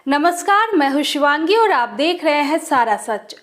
नमस्कार, मैं हूं शिवांगी और आप देख रहे हैं सारा सच।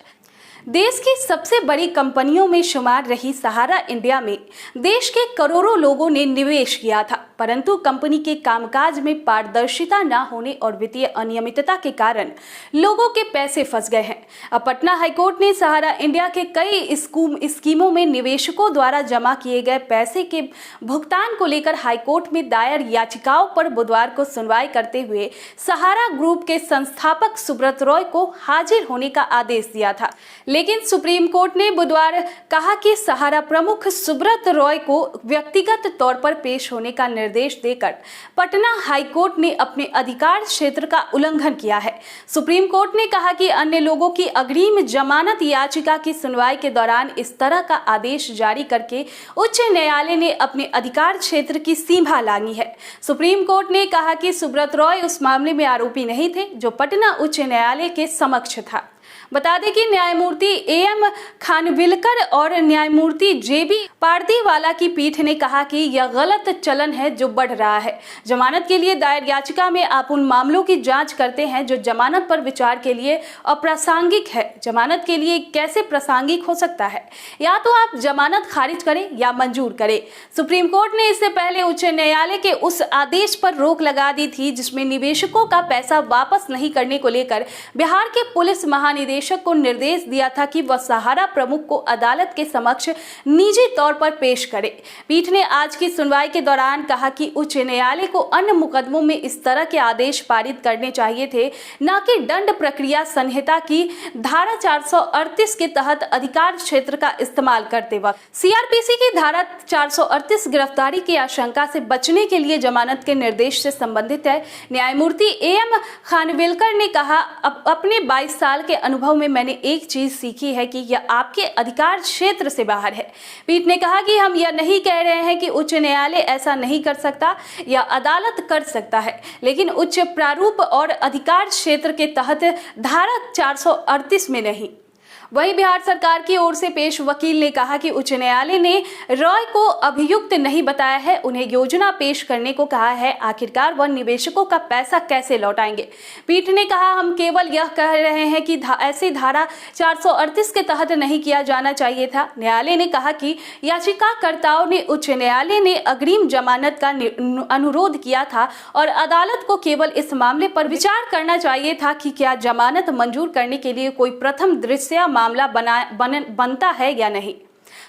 देश की सबसे बड़ी कंपनियों में शुमार रही सहारा इंडिया में देश के करोड़ों लोगों ने निवेश किया था, परंतु कंपनी के कामकाज में पारदर्शिता न होने और वित्तीय अनियमितता के कारण लोगों के पैसे फंस गए हैं। अब पटना हाईकोर्ट ने सहारा इंडिया के कई स्कीमों में निवेशकों द्वारा जमा किए गए पैसे के भुगतान को लेकर हाईकोर्ट में दायर याचिकाओं पर बुधवार को सुनवाई करते हुए सहारा ग्रुप के संस्थापक सुब्रत रॉय को हाजिर होने का आदेश दिया था। लेकिन सुप्रीम कोर्ट ने बुधवार कहा कि सहारा प्रमुख सुब्रत रॉय को व्यक्तिगत तौर पर पेश होने का निर्देश देकर पटना हाईकोर्ट ने अपने अधिकार क्षेत्र का उल्लंघन किया है। सुप्रीम कोर्ट ने कहा कि अन्य लोगों की अग्रिम जमानत याचिका की सुनवाई के दौरान इस तरह का आदेश जारी करके उच्च न्यायालय ने अपने अधिकार क्षेत्र की सीमा लांघी है। सुप्रीम कोर्ट ने कहा कि सुब्रत रॉय उस मामले में आरोपी नहीं थे जो पटना उच्च न्यायालय के समक्ष था। बता दें कि न्यायमूर्ति एएम खानविलकर और न्यायमूर्ति जेबी पारदीवाला की पीठ ने कहा कि यह गलत चलन है जो बढ़ रहा है। जमानत के लिए दायर याचिका में आप उन मामलों की जांच करते हैं जो जमानत पर विचार के लिए अप्रासंगिक है। जमानत के लिए कैसे प्रासंगिक हो सकता है? या तो आप जमानत खारिज करें या मंजूर करें। सुप्रीम कोर्ट ने इससे पहले उच्च न्यायालय के उस आदेश पर रोक लगा दी थी जिसमें निवेशकों का पैसा वापस नहीं करने को लेकर बिहार के पुलिस महानिदेशक को निर्देश दिया था कि वह सहारा प्रमुख को अदालत के समक्ष निजी तौर पर पेश करे। पीठ ने आज की सुनवाई के दौरान कहा कि उच्च न्यायालय को अन्य मुकदमों में इस तरह के आदेश पारित करने चाहिए थे, न कि दंड प्रक्रिया संहिता की धारा 438 के तहत अधिकार क्षेत्र का इस्तेमाल करते वक्त। सीआरपीसी की धारा 438 गिरफ्तारी की आशंका से बचने के लिए जमानत के निर्देश से संबंधित है। न्यायमूर्ति एएम खानविलकर ने कहा, अपने 22 साल के अनुभव में मैंने एक चीज सीखी है कि यह आपके अधिकार क्षेत्र से बाहर है। पीठ ने कहा कि हम यह नहीं कह रहे हैं कि उच्च न्यायालय ऐसा नहीं कर सकता या अदालत कर सकता है, लेकिन उच्च प्रारूप और अधिकार क्षेत्र के तहत धारा 438 में नहीं। वहीं बिहार सरकार की ओर से पेश वकील ने कहा कि उच्च न्यायालय ने रॉय को अभियुक्त नहीं बताया है, उन्हें योजना पेश करने को कहा है। आखिरकार वह निवेशकों का पैसा कैसे लौटाएंगे? पीठ ने कहा, हम केवल यह कह रहे हैं कि ऐसी धारा 438 के तहत नहीं किया जाना चाहिए था। न्यायालय ने कहा कि याचिकाकर्ताओं ने उच्च न्यायालय ने अग्रिम जमानत का अनुरोध किया था और अदालत को केवल इस मामले पर विचार करना चाहिए था कि क्या जमानत मंजूर करने के लिए कोई प्रथम दृष्टया मामला बनता है या नहीं।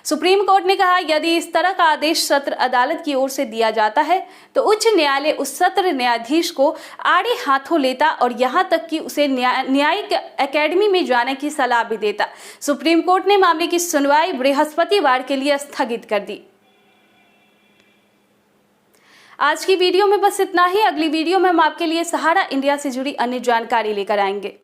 सुप्रीम कोर्ट ने कहा, यदि इस तरह का आदेश सत्र अदालत की ओर से दिया जाता है तो उच्च न्यायालय उस सत्र न्यायाधीश को आड़े हाथों लेता और यहां तक कि उसे न्यायिक एकेडमी में जाने की सलाह भी देता। सुप्रीम कोर्ट ने मामले की सुनवाई बृहस्पतिवार के लिए स्थगित कर दी। आज की वीडियो में बस इतना ही। अगली वीडियो में हम आपके लिए सहारा इंडिया से जुड़ी अन्य जानकारी लेकर आएंगे।